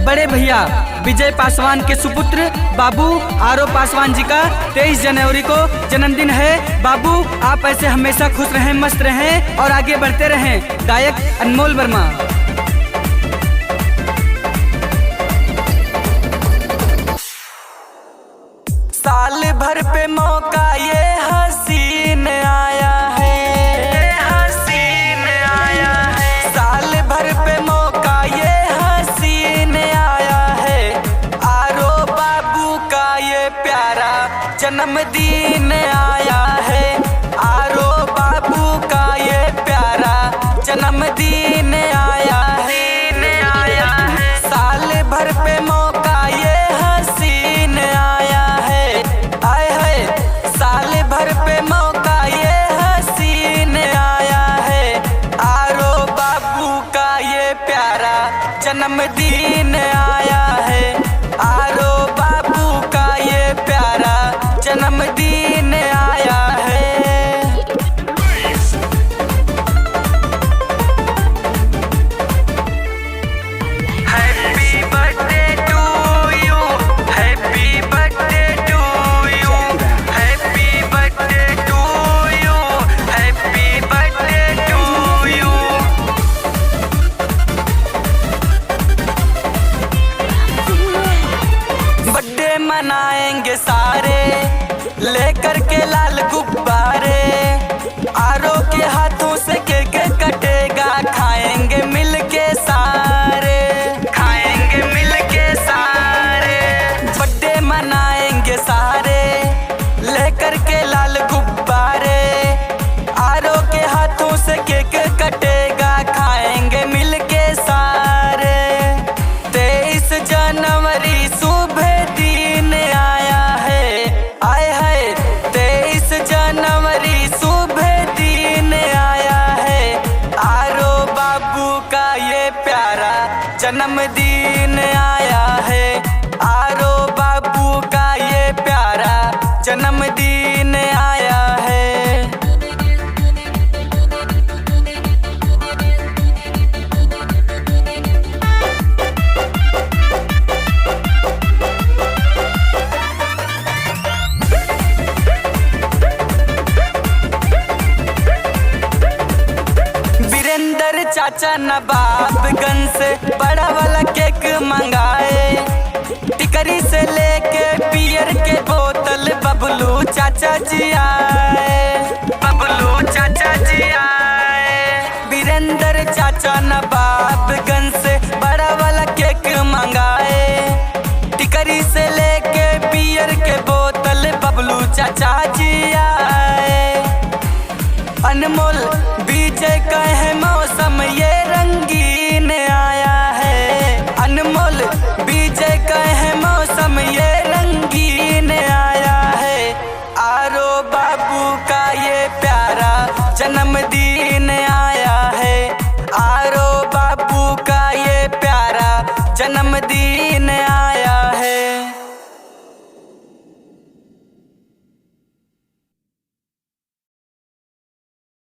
बड़े भैया विजय पासवान के सुपुत्र बाबू आरो पासवान जी का 23 जनवरी को जन्मदिन है। बाबू आप ऐसे हमेशा खुश रहें, मस्त रहें और आगे बढ़ते रहें। गायक अनमोल वर्मा। साल भर पे मौका ये हसीन आया है, हसीन आया है। साल भर पे मौका ये हसीन आया है। आरो बाबू का ये प्यारा जन्मदिन आया है। आरो बाबू का ये प्यारा जन्मदिन आया है, आया है। साल भर पे मौका ये हसीन आया है, आए है। साल भर पे मौका ये हसीन आया है। आरो बाबू का ये प्यारा जन्मदिन आया है। आरो बाबू का ये प्यारा जन्मदिन आया है। मनाएंगे सारे लेकर के लाल गुब्बारे। आरो के हाथों से केक कटेगा, खाएंगे मिलके सारे, खाएंगे मिलके सारे। बर्थडे मनाएंगे सारे लेकर के लाल गुब्बारे। आरो के हाथों से केक कटेगा, खाएंगे मिलके सारे। 23 जनवरी सुबह दिन आया है, आए है। 23 जनवरी सुबह दिन आया है। आरो बाबू का ये प्यारा जन्मदिन आया है। आरो बाबू का ये प्यारा जन्मदिन आया है। चाचा नवाबगंज से बड़ा वाला केक मंगाए। टिकरी से लेके बियर के बोतल बबलू चाचा जी आए, बबलू चाचा जी आए। वीरेंद्र चाचा नवाबगंज से बड़ा वाला केक मंगाए। टिकरी से लेके बियर के बोतल बबलू चाचा जी आए। अनमोल विजय कहे मौसम ये रंगीन आया है। अनमोल विजय कहे मौसम ये रंगीन आया है। आरो बाबू का ये प्यारा जन्मदिन आया है। आरो बाबू का ये प्यारा जन्मदिन